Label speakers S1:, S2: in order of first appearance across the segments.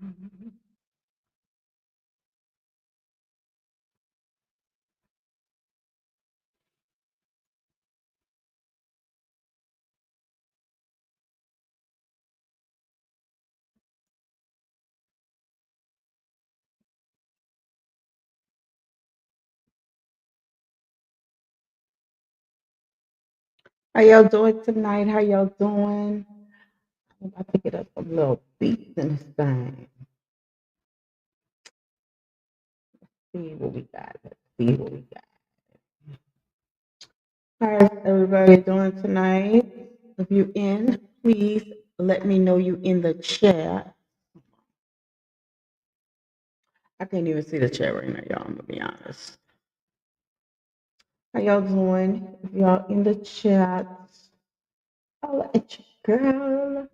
S1: How y'all doing tonight? How y'all doing? I'm about to get us a little beats in this thing. See what we got. Let's see what we got. How's everybody doing tonight? If you in, please let me know you in the chat. I can't even see the chat right now, y'all. I'm gonna be honest. How y'all doing? If y'all in the chat, I'll let you girl.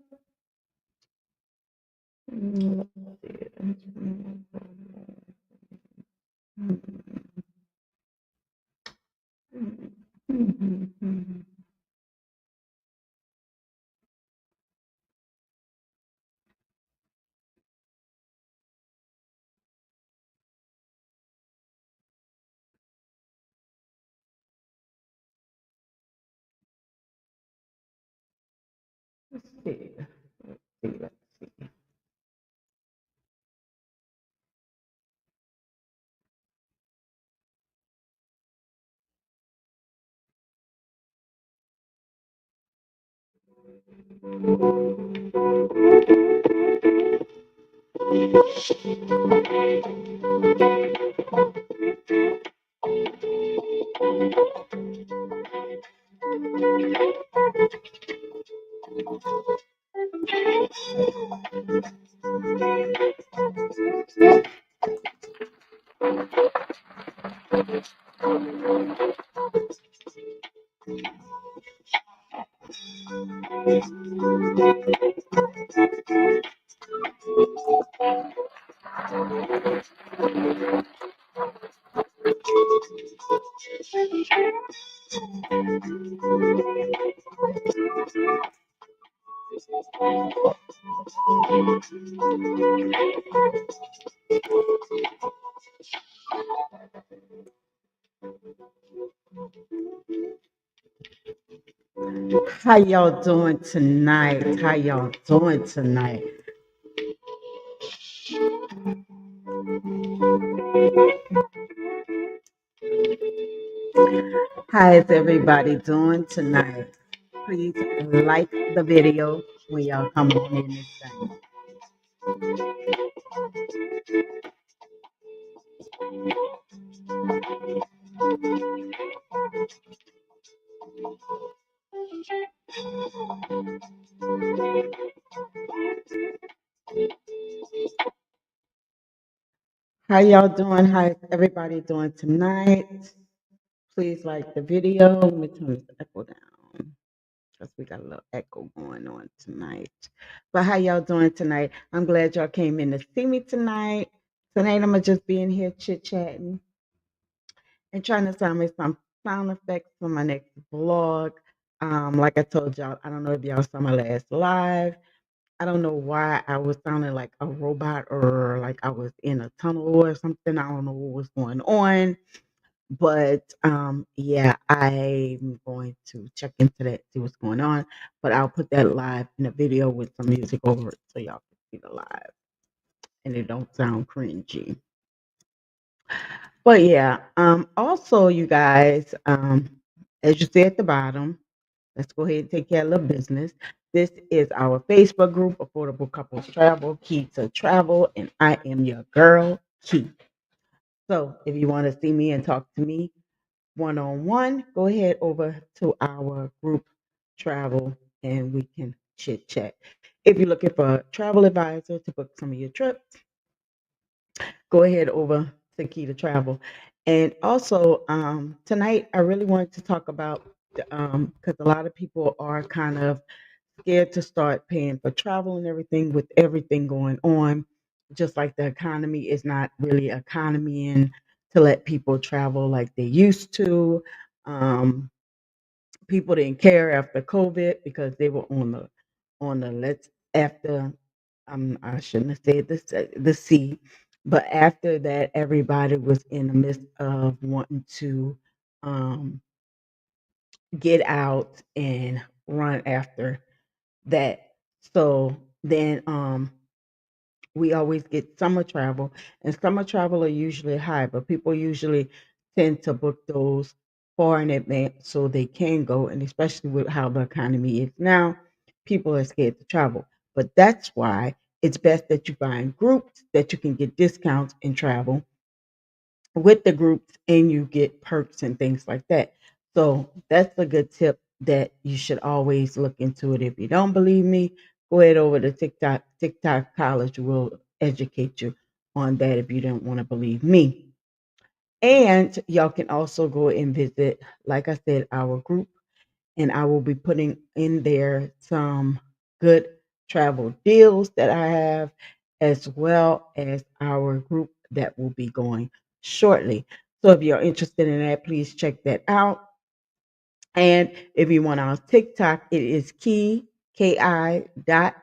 S1: Let's see. Let's see. Let's see. Let's see. How y'all doing tonight? How y'all doing tonight? How is everybody doing tonight? Please like the video when y'all come on in this thing. How y'all doing? How is everybody doing tonight? Please like the video. Let me turn this echo down because we got a little echo going on tonight. But how y'all doing tonight? I'm glad y'all came in to see me tonight. Tonight I'm gonna just be in here chit chatting and trying to find me some sound effects for my next vlog. Like I told y'all, I don't know if y'all saw my last live. I don't know why I was sounding like a robot or like I was in a tunnel or something. I don't know what was going on. But yeah, I'm going to check into that, see what's going on. But I'll put that live in a video with some music over it so y'all can see the live and it don't sound cringy. But yeah, also you guys, as you see at the bottom, let's go ahead and take care of the business. This is our Facebook group, Affordable Couples Travel, Key to Travel, and I am your girl, Key. So if you want to see me and talk to me one on one, go ahead over to our group travel and we can chit chat. If you're looking for a travel advisor to book some of your trips, go ahead over to Key to Travel. And also, tonight I really wanted to talk about because a lot of people are kind of scared to start paying for travel and everything with everything going on. Just like the economy is not really economy in to let people travel like they used to. Um, People didn't care after COVID because they were on the let's after I shouldn't have said this, the C, but after that, everybody was in the midst of wanting to um, get out and run after that. So then we always get summer travel, and summer travel are usually high, but people usually tend to book those far in advance so they can go. And especially with how the economy is now, people are scared to travel. But that's why it's best that you find groups that you can get discounts and travel with the groups and you get perks and things like that. So that's a good tip that you should always look into it. If you don't believe me, go ahead over to TikTok. TikTok College will educate you on that if you don't want to believe me. And y'all can also go and visit, like I said, our group, and I will be putting in there some good travel deals that I have, as well as our group that will be going shortly. So if you're interested in that, please check that out. And if you want our TikTok, it is ki dot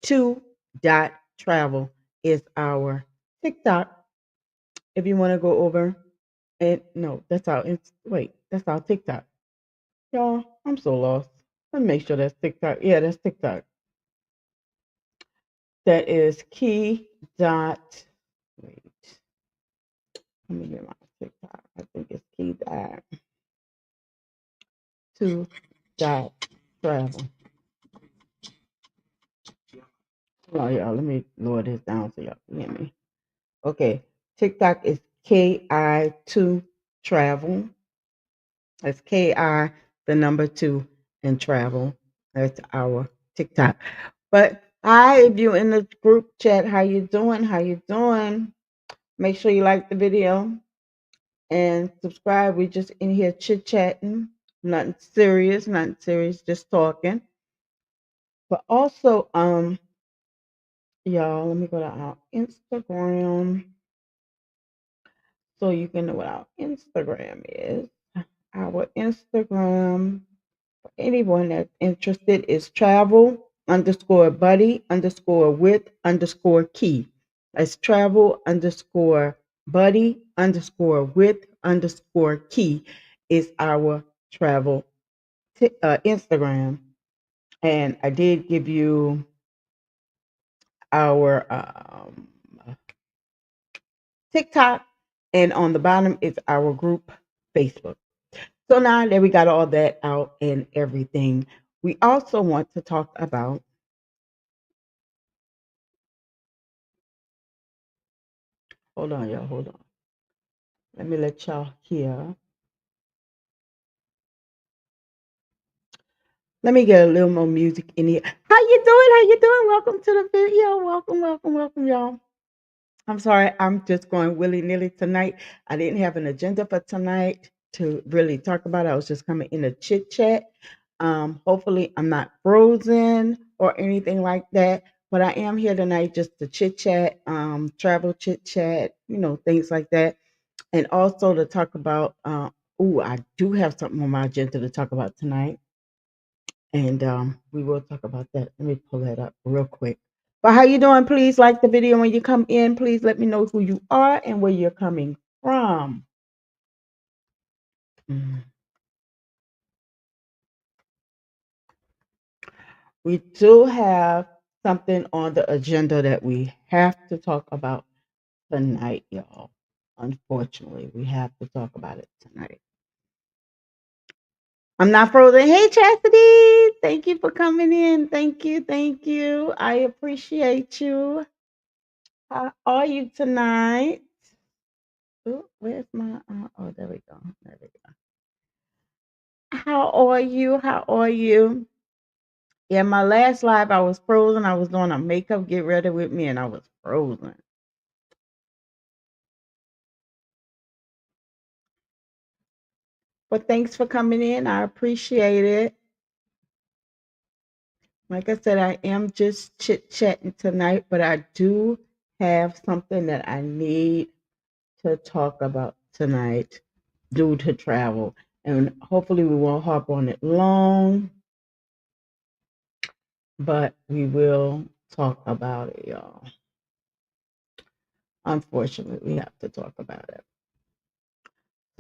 S1: two dot travel is our TikTok. If you want to go over and no, that's our wait, that's our TikTok. Y'all, I'm so lost. Let me make sure that's TikTok. Yeah, that's TikTok. That is key dot. Wait, let me get my TikTok. I think it's key dot two dot travel. Oh, y'all, let me lower this down so y'all can hear me. Okay, TikTok is KI2 travel. That's KI, the number two, and travel. That's our TikTok. But hi, if you in the group chat, how you doing? How you doing? Make sure you like the video and subscribe. We just in here chit chatting, nothing serious, just talking. But also, y'all, let me go to our Instagram so you can know what our Instagram is. Our Instagram, for anyone that's interested, is travel underscore buddy underscore with underscore key. That's travel underscore buddy underscore with underscore key is our travel Instagram. And I did give you our TikTok, and on the bottom is our group Facebook. So now that we got all that out and everything, we also want to talk about. Hold on, y'all. Hold on. Let me let y'all hear. Let me get a little more music in here. How you doing? How you doing? Welcome to the video. Welcome, welcome, welcome, y'all. I'm sorry, I'm just going willy nilly tonight. I didn't have an agenda for tonight to really talk about it. I was just coming in a chit chat. Hopefully, I'm not frozen or anything like that, but I am here tonight just to chit chat, travel chit chat, things like that. And also to talk about, I do have something on my agenda to talk about tonight. And we will talk about that. Let me pull that up real quick. But how you doing? Please like the video when you come in. Please let me know who you are and where you're coming from. Mm. We do have something on the agenda that we have to talk about tonight, y'all. Unfortunately, we have to talk about it tonight. I'm not frozen. Hey, Chastity. Thank you for coming in. Thank you. Thank you. I appreciate you. How are you tonight? Ooh, where's my? Oh, there we go. There we go. How are you? How are you? Yeah, my last live, I was frozen. I was doing a makeup get ready with me, and I was frozen. But thanks for coming in. I appreciate it. Like I said, I am just chit chatting tonight, but I do have something that I need to talk about tonight due to travel. And hopefully, we won't harp on it long, but we will talk about it, y'all. Unfortunately, we have to talk about it.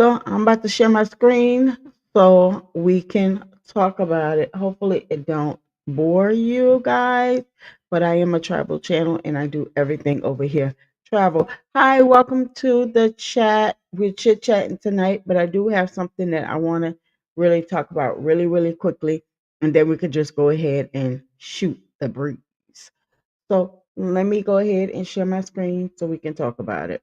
S1: So I'm about to share my screen so we can talk about it. Hopefully it don't bore you guys, but I am a travel channel and I do everything over here. Travel. Hi, welcome to the chat. We're chit chatting tonight, but I do have something that I want to really talk about really, really quickly, and then we could just go ahead and shoot the breeze. So let me go ahead and share my screen so we can talk about it.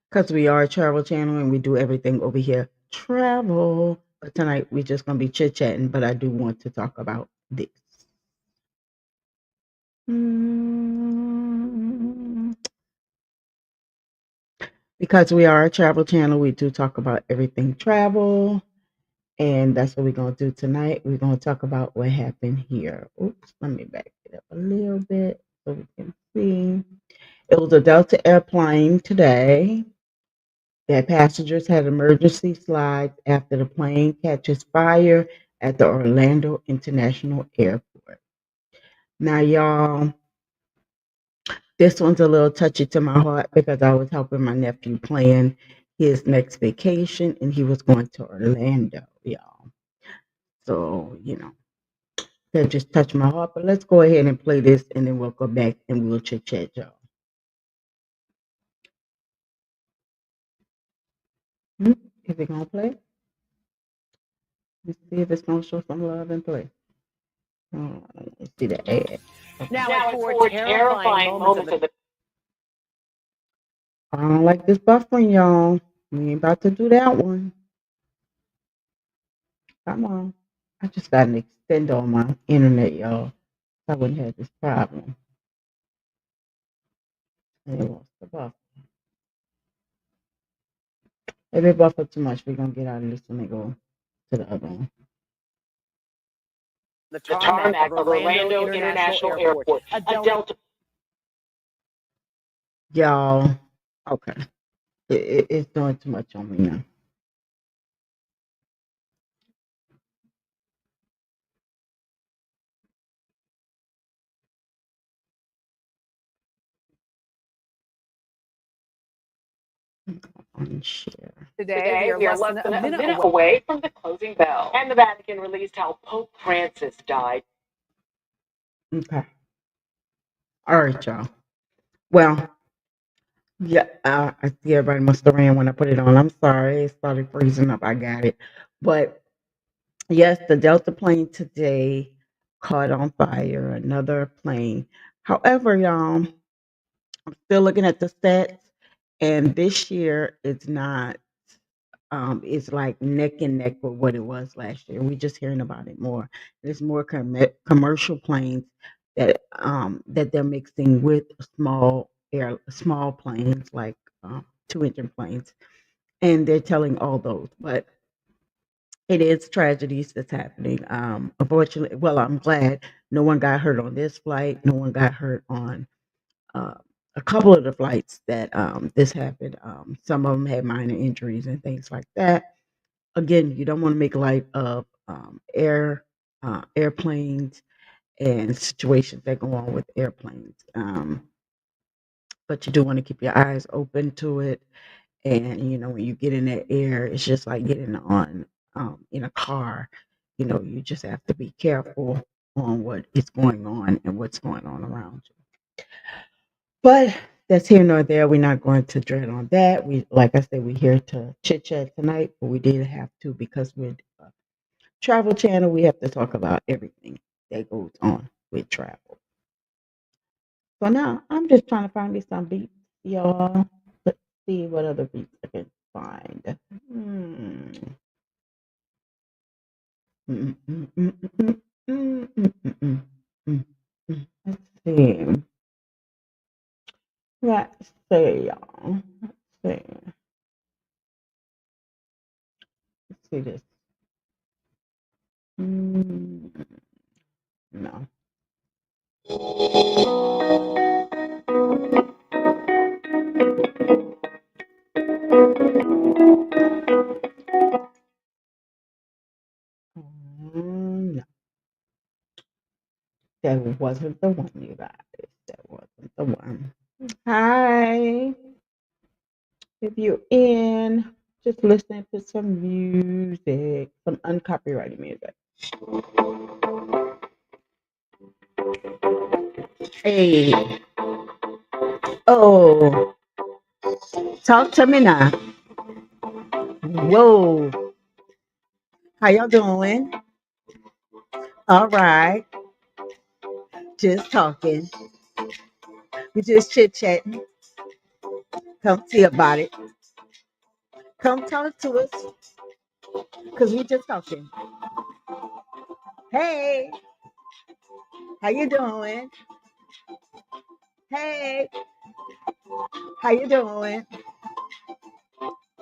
S1: Because we are a travel channel and we do everything over here. Travel. But tonight we're just gonna be chit chatting, but I do want to talk about this. Mm, Because we are a travel channel, we do talk about everything travel. And that's what we're gonna do tonight. We're gonna talk about what happened here. Oops, let me back it up a little bit so we can see. It was a Delta airplane today that passengers had emergency slides after the plane catches fire at the Orlando International Airport. Now, y'all, this one's a little touchy to my heart because I was helping my nephew plan his next vacation and he was going to Orlando, y'all. So, that just touched my heart. But let's go ahead and play this and then we'll go back and we'll chit chat, y'all. Is it going to play? Let's see if it's going to show some love and play. Let's see the ad.
S2: Now it's four terrifying moments of the.
S1: I don't like this buffering, y'all. We ain't about to do that one. Come on. I just got an extender on my internet, y'all. I wouldn't have this problem. And it wants to buffer. If it buffer too much, we're gonna get out of this one and go to the other one.
S2: The
S3: The
S2: tarmac of
S3: Orlando
S2: Orlando
S3: International
S2: International Airport.
S3: Airport.
S2: A Delta.
S1: Y'all, okay. It's doing too much on me now. Unshare.
S2: Today, we are less than a minute away.
S3: away from the closing bell. And the Vatican released how Pope Francis died.
S1: Okay. All right, y'all. Well, yeah, I see everybody must have ran when I put it on. I'm sorry. It started freezing up. I got it. But yes, the Delta plane today caught on fire, another plane. However, y'all, I'm still looking at the stats, and this year it's not. It's like neck and neck with what it was last year. We're just hearing about it more. There's more commercial planes that they're mixing with small planes like 2 engine planes, and they're telling all those. But it is tragedies that's happening. Unfortunately, well, I'm glad no one got hurt on this flight. No one got hurt on uh, a couple of the flights that this happened. Some of them had minor injuries and things like that. Again, you don't want to make light of airplanes and situations that go on with airplanes. But you do want to keep your eyes open to it. And when you get in that air, it's just like getting on in a car. You just have to be careful on what is going on and what's going on around you. But that's here nor there. We're not going to dread on that. We, like I said, we're here to chit chat tonight, but we did have to because we're a travel channel. We have to talk about everything that goes on with travel. So now I'm just trying to find me some beats, y'all. Let's see what other beats I can find. Hmm. Mm, mm, mm, mm, mm, mm, mm, mm, mm, mm. Let's see. Let's see, y'all. Let's see. Let's see this. Mm, no. No. That wasn't the one, you guys. That wasn't the one. Hi. If you're in, just listening to some music, some uncopyrighted music. Hey. Oh, talk to me now. Whoa. How y'all doing? All right. Just talking. We just chit chatting. Come see about it. Come talk to us. Cause we just talking. Hey, how you doing? Hey, how you doing?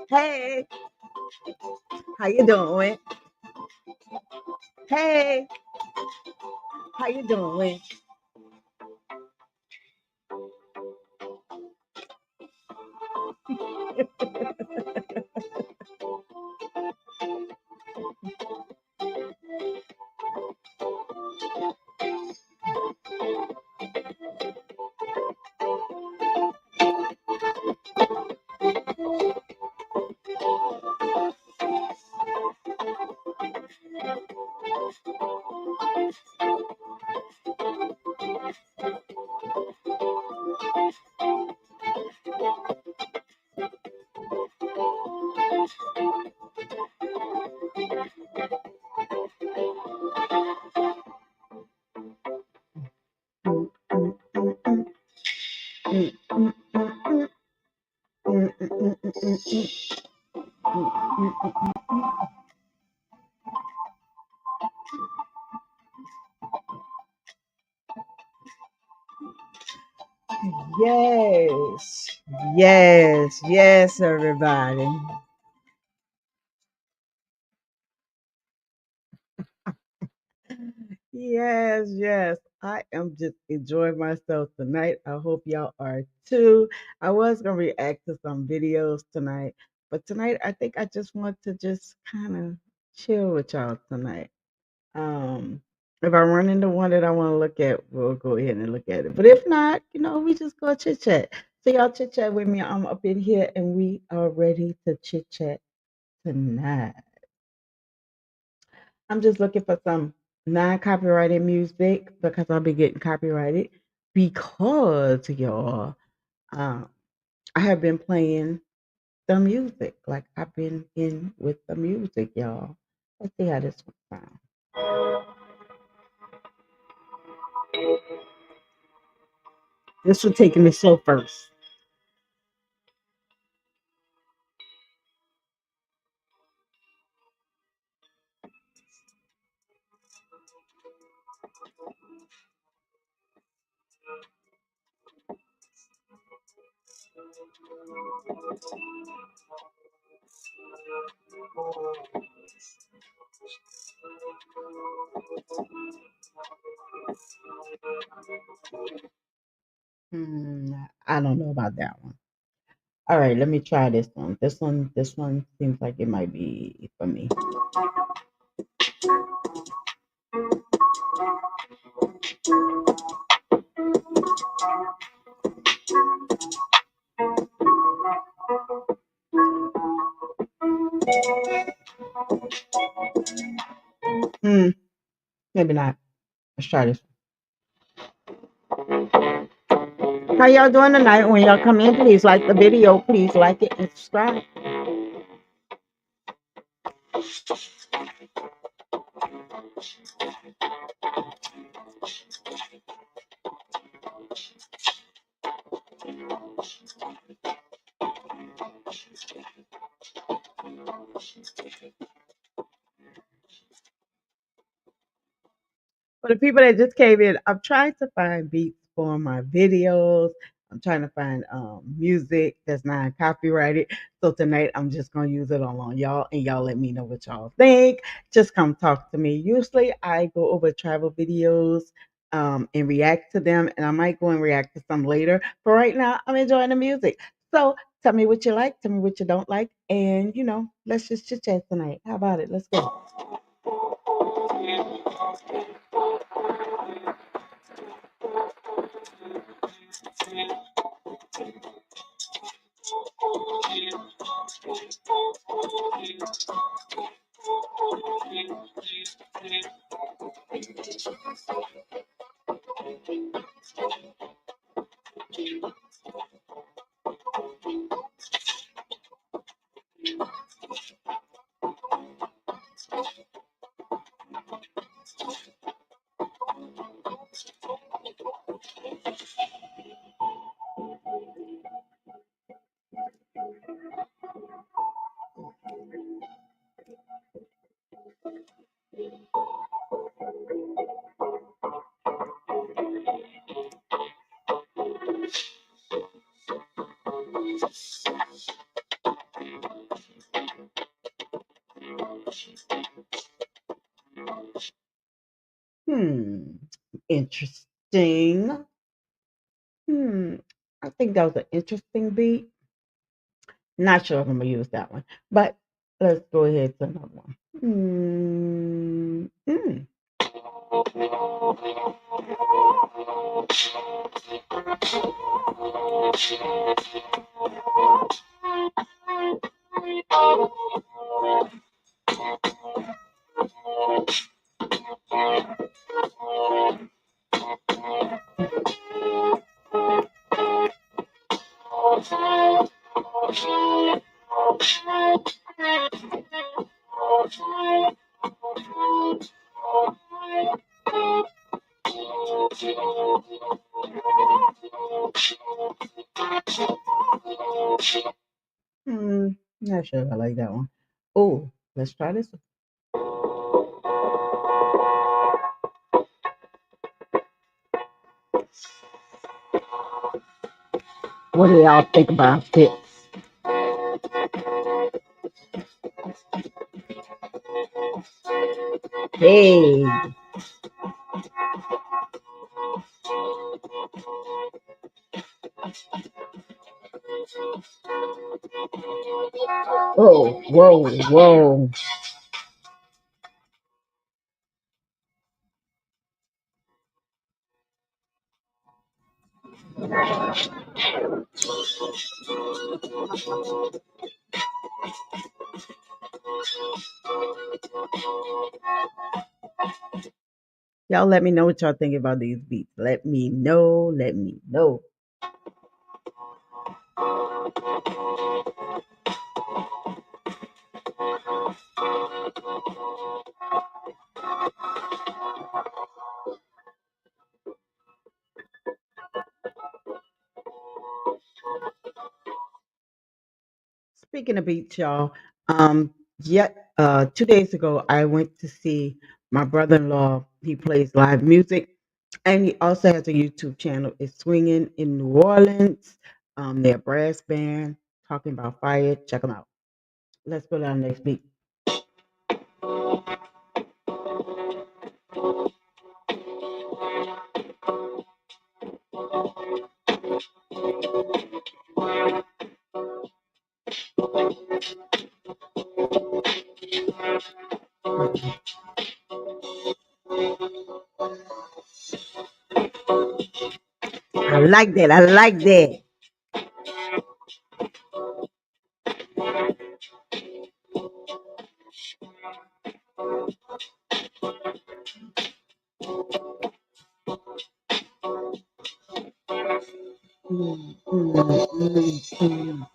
S1: Hey, how you doing? Hey, how you doing? Mm, mm, mm, mm, mm, mm, mm, mm, mm, mm, mm, mm, mm, mm, mm, mm. Yes, yes, yes, everybody. Yes, yes. I am just enjoying myself tonight. I hope y'all are too. I was gonna react to some videos tonight, but tonight I think I just want to just kind of chill with y'all tonight. If I run into one that I want to look at, we'll go ahead and look at it. But if not, we just go chit chat. So y'all chit chat with me. I'm up in here and we are ready to chit chat tonight. I'm just looking for some non-copyrighted music because I'll be getting copyrighted because y'all, um, I have been playing the music. Like I've been in with the music, y'all. Let's see how this one sounds. This one taking me slow first. Hmm, I don't know about that one. All right, let me try this one. This one seems like it might be for me. Hmm, maybe not. Let's try this. How y'all doing tonight? When y'all come in, please like the video. Please like it and subscribe. For the people that just came in, I'm trying to find beats for my videos. I'm trying to find music that's not copyrighted. So tonight I'm just gonna use it all on y'all, and y'all let me know what y'all think. Just come talk to me. Usually I go over travel videos and react to them, and I might go and react to some later. But right now I'm enjoying the music. So tell me what you like, tell me what you don't like, and let's just chit chat tonight. How about it? Let's go. Hmm. Interesting. Hmm. I think that was an interesting beat. Not sure if I'm gonna use that one, but let's go ahead to another one. Hmm. Not sure if I like that one. Oh, let's try this one. What do y'all think about this? Hey. Oh, whoa, whoa. Y'all let me know what y'all think about these beats. Let me know. Let me know. Speaking of beats, y'all, yet 2 days ago I went to see my brother-in-law. He plays live music, and he also has a YouTube channel. It's Swinging in New Orleans. They're a brass band talking about fire. Check them out. Let's go to our next beat. I like that. I like that. Mm, mm, mm,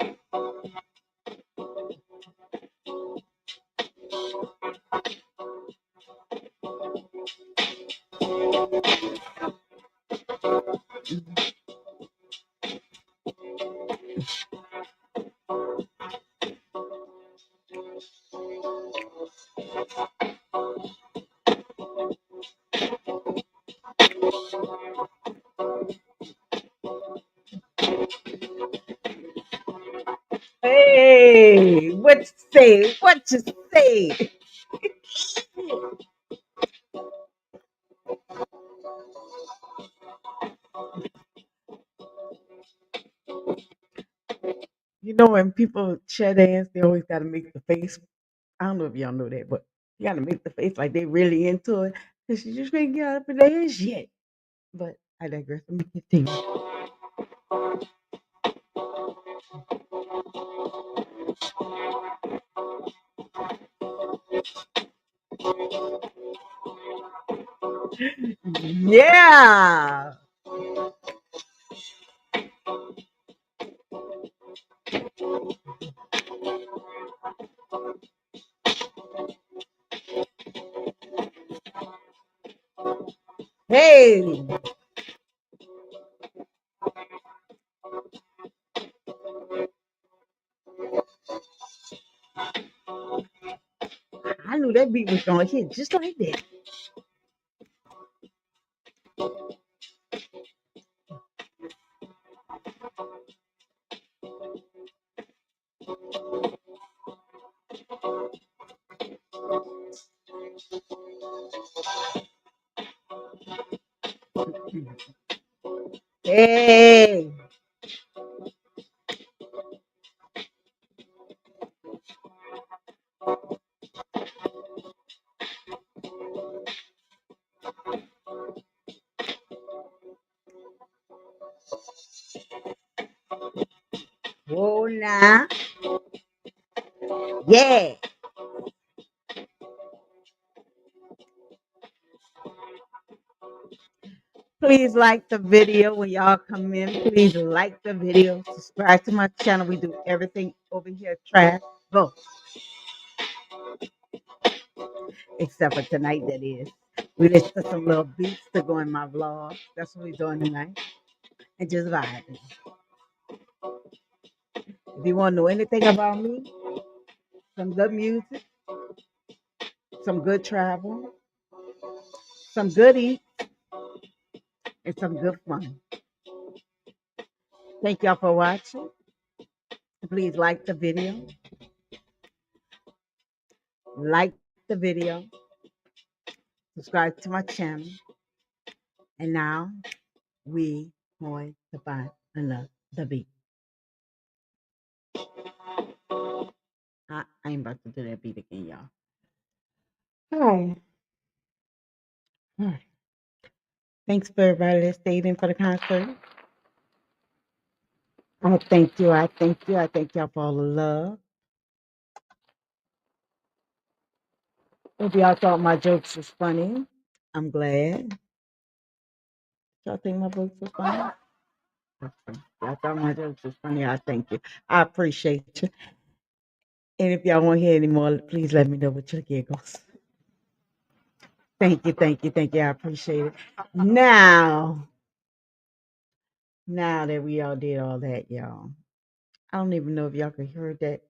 S1: Hey, what you say? What you say? You know, when people share dance, they always got to make the face. I don't know if y'all know that, but you got to make the face like they really into it. Cause you just can't get out of the dance yet. But I digress. Let me continue. Yeah. Hey. I knew that beat was gonna hit just like that. Hey. Whoa now. Yeah. Please like the video when y'all come in. Please like the video. Subscribe to my channel. We do everything over here. Travel. Except for tonight, that is. We just put some little beats to go in my vlog. That's what we're doing tonight. And just vibing. If you want to know anything about me, some good music, some good travel, some good eat, and some good fun. Thank y'all for watching. Please like the video. Like the video. Subscribe to my channel. And now we going to find another beat. I ain't about to do that beat again, y'all. All right. Thanks for everybody that stayed in for the concert. I thank you. I thank you. I thank y'all for all the love. Hope y'all thought my jokes was funny. I'm glad. Y'all think my jokes was funny? Okay. Y'all thought my jokes was funny. I thank you. I appreciate you. And if y'all want to hear any more, please let me know with your giggles. Thank you. Thank you. Thank you. I appreciate it. Now that we all did all that, y'all, I don't even know if y'all could hear that.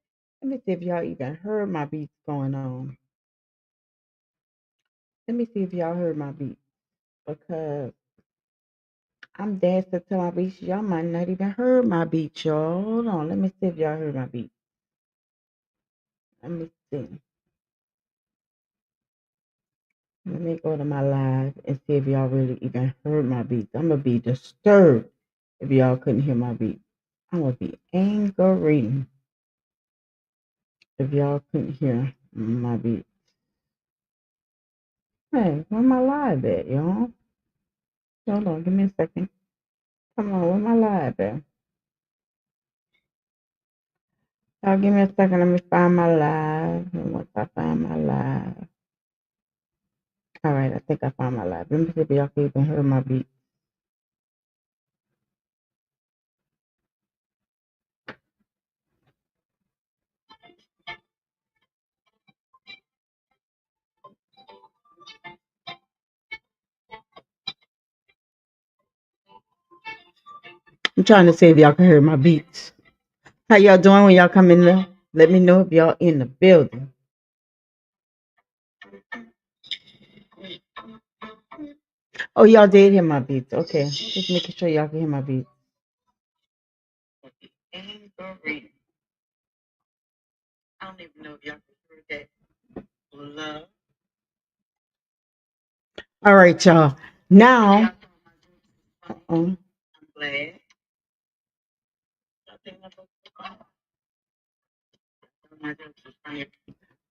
S1: Let me see if y'all even heard my beats going on. Let me see if y'all heard my beats because I'm dancing to my beats. Y'all might not even heard my beats, y'all. Hold on. Let me see if y'all heard my beats. Let me see. Let me go to my live and see if y'all really even heard my beats. I'm going to be disturbed if y'all couldn't hear my beats. I'm going to be angry if y'all couldn't hear my beats. Hey, where my live at, y'all? Hold on. Give me a second. Come on. Where my live at? Y'all give me a second. Let me find my live. And once I find my live. All right, I think I found my live. Let me see if y'all can even hear my beat. I'm trying to see if y'all can hear my beats. How y'all doing when y'all come in there? Let me know if y'all in the building. Oh, y'all did hear my beats. Okay, just making sure y'all can hear my beats. I don't even know if y'all can hear that. Love. All right, y'all. Now, I'm glad.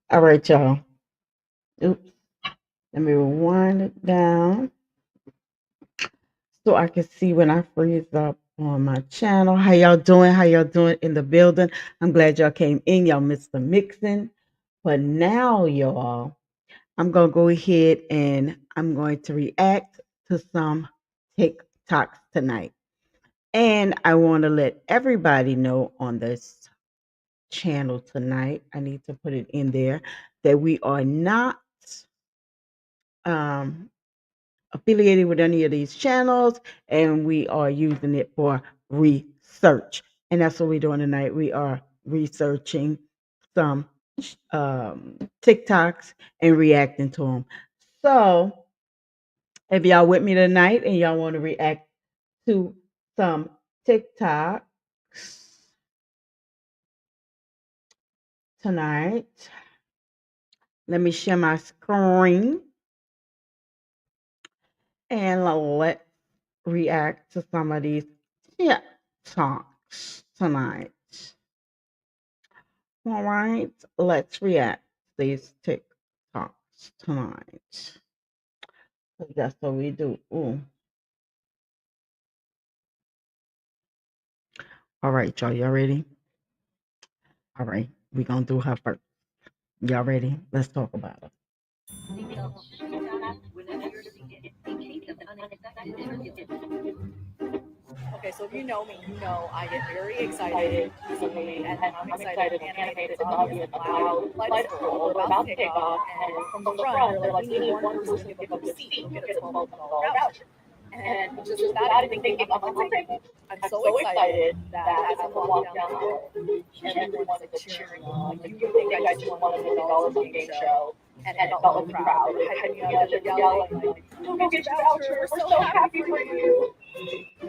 S1: All right, y'all. Oops. Let me rewind it down so I can see when I freeze up on my channel. How y'all doing? How y'all doing in the building? I'm glad y'all came in. Y'all missed the mixing. But now, y'all, I'm going to go ahead and I'm going to react to some TikToks tonight. And I want to let everybody know on this channel tonight, I need to put it in there, that we are not um, affiliated with any of these channels, and we are using it for research. And that's what we're doing tonight. We are researching some TikToks and reacting to them. So if y'all with me tonight and y'all want to react to some TikToks tonight, let me share my screen and let's react to some of these TikToks tonight. All right, let's react to these TikToks tonight. So that's what we do. Ooh. All right, y'all ready? All right, we're gonna do her first. Y'all ready? Let's talk about it.
S2: Okay, so if you know me, you know I get very excited easily, and I'm excited and animated. It's obvious about Flight School. We're about to take off, and from the front, they're like, we need one person to give up a seat. You'll get a $12 voucher. And just without even thinking, I'm so excited that as I'm walking down the aisle, everyone's like cheering on. Like, you would think I just won $1 million game show, and it felt like a crowd. They were hyping me up, they're yelling, like, go get your voucher, we're so happy for you.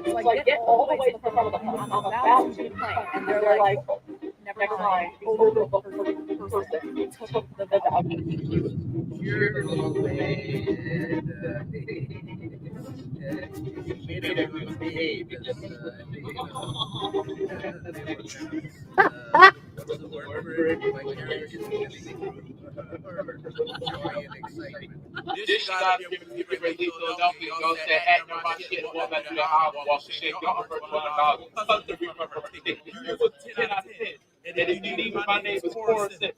S2: So I get all the way to the front of the plane. I'm about to the plane, and they're like, never mind, overbooked person took the voucher.
S3: This got to be released Philadelphia. Go say, hey, everybody get one back to the house. Walk the shit. Y'all for $12. You put 10 out of 10. And if you need my name is 4 and 6.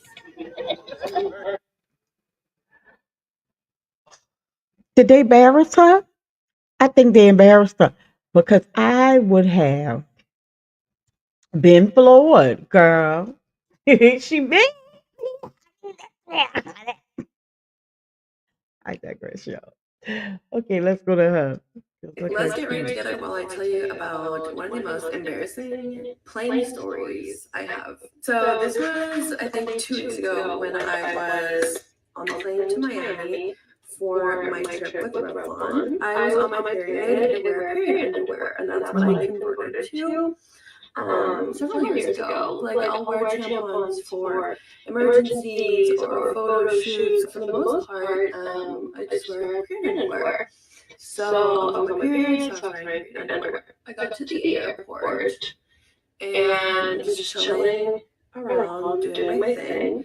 S1: Did they embarrass her? I think they embarrassed her because I would have been floored, girl. She been. I digress, y'all. Okay, let's go to her.
S4: Let's get right together while I tell you about one of the most embarrassing plane stories I have. So this was, I think, 2 weeks ago when I was on the plane to Miami for my trip with Revlon. I was on my period and to wear period underwear, and that's what I converted to several years ago. Like, I'll wear tampons for emergencies or photo shoots. For the most part, I just wear period underwear. So I was on my period, so I was wearing period underwear. I got to the airport and was just chilling around doing my thing.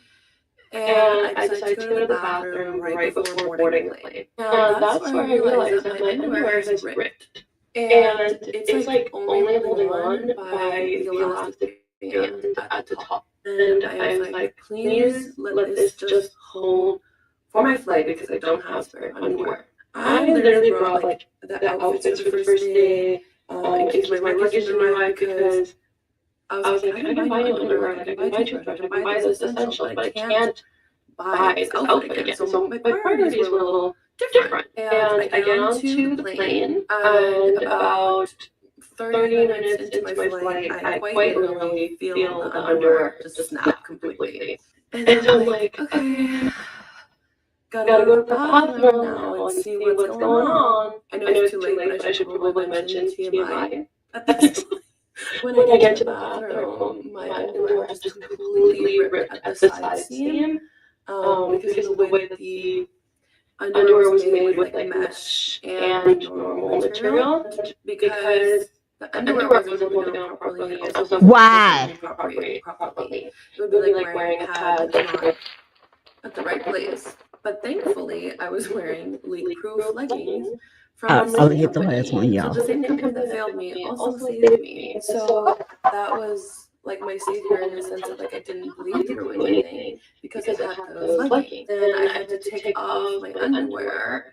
S4: And I decided to go to the bathroom right before boarding the plane. And that's where I realized that my underwear is ripped. And it's like only holding on by the elastic band at the top. And I was like, please let this just hold for my flight because I don't have spare underwear. I literally brought like the outfits for the first day in case my luggage didn't arrive, because I was like, I can buy new underwear, I can buy toothbrush, I can buy this essential, but I can't buy this outfit again. So my priorities were a little different. And I get onto the plane, and about 30 minutes into my flight, I quite literally feel the underwear just snap completely. And I'm like, okay, gotta go to the bathroom now and see what's going on. I know it's too late, but I should probably mention TMI at this point. When I get to the bathroom, my underwear just completely ripped at the side seam, because of the way that the underwear was made with like mesh and normal material, because the underwear wasn't holding down properly.
S1: Why?
S4: Properly. It would be like wearing a pad that's not at the right place. But thankfully, I was wearing leak-proof leggings from
S1: I'll
S4: the same
S1: hit the last one,
S4: company. So
S1: y'all.
S4: the same company that failed me also saved me. So that was like my savior in the sense that like I didn't bleed through anything because I had those leggings. Then I had to take off my underwear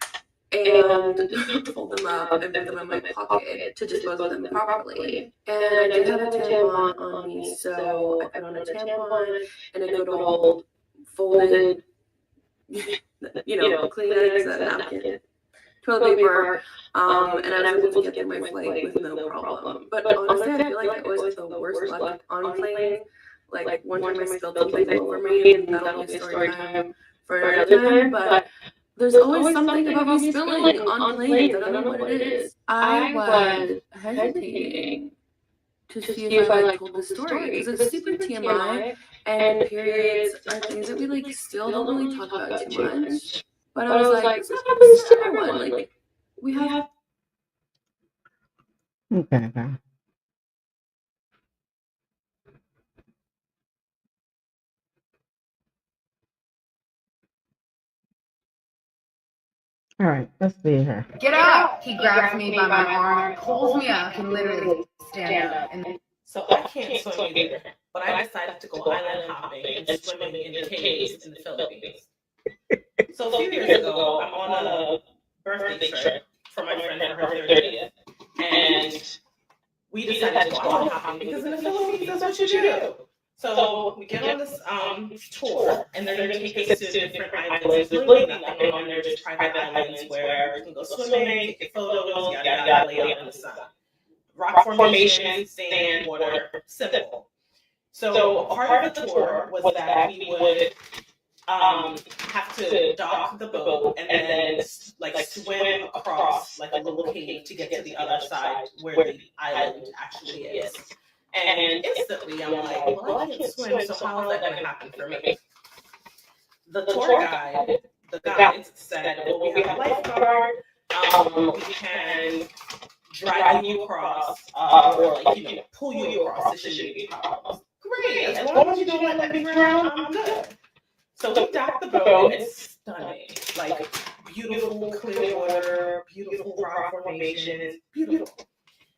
S4: and fold them up and put them in my pocket to dispose of them properly. And I did have a tampon on me, so I put on a tampon and a good old folded, Kleenex, a napkin, toilet paper, and I was able to get through my flight with no problem. But honestly, I feel like I always have the worst luck on planes. Like one time I spilled something all over me, and that'll be a story time for another time. But there's always something about me spilling on planes. I don't know what it is. I was hesitating to see if I told the story because it's super TMI, and periods are things that we still don't really talk about too much. But I was like, this happens to everyone. Like we have.
S1: Okay. All right, let's see here.
S5: Get up! He grabs me by my arm, pulls me up, and literally stand up. And
S6: So I can't swim either, but I decided to go island hopping and swimming in caves in the Philippines. So a few years ago, I'm on a birthday trip for my friend for her 30th, and we decided to go island hopping because in the Philippines, that's what you do. So we get on this tour, and they're going to take us to different islands. There's really nothing on there, just private islands where you can go swimming, take photos, yada yada, lay out in the sun. Rock formations, sand, water, simple. So part of the tour was that we would have to dock the boat and then swim across like a little cave to get to the other side where the island actually is. And instantly I'm like, well, I can't swim, so how is that going to happen for me? The tour guide, the guides said, well, we have a lifeguard, we can drive you across, or pull you across. It shouldn't be problems. Great, as long as you don't let me drown, I'm good. So we docked the boat. It's stunning, like beautiful clear water, beautiful rock formations, beautiful.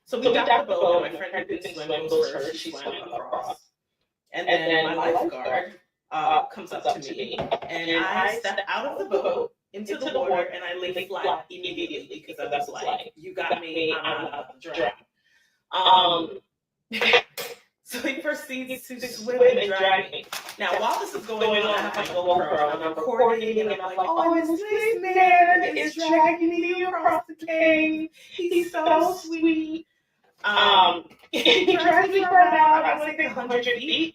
S6: So we docked the boat, and my friend who could swim goes first. She swam across, and then my lifeguard comes up to me, and I step out of the boat into the water, and I lay flat immediately because I was like, "You got me. I'm not about to drown." So he proceeds to swim and drag me. Now, while this is going on, I have my GoPro, and I'm recording, and I'm like, "Oh, this man is dragging me across the cave. He's so sweet." He drags me for about, I think, 100 feet.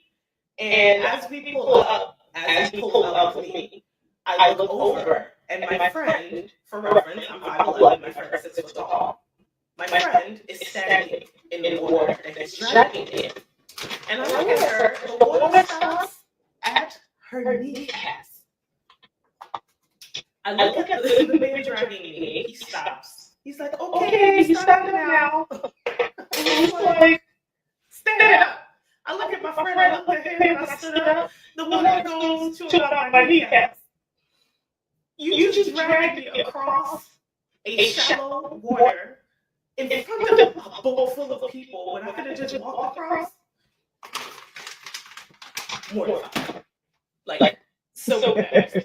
S6: And as he pulled up with me, I look over, and my friend, for reference, I'm 5'11", my friend is 6 foot tall. My friend is standing in the water that he's dragging me in. And I look at her, the water stops at her kneecaps. I look at the man dragging me, he stops. He's like, "Okay, you stop now." And he's like, "Stand up." I look at my friend, I look at him, and I stood up. The water goes to about my kneecaps. You just dragged me across a shallow water in front of a boat full of people when I could have just walked across. Mortified. Like so bad.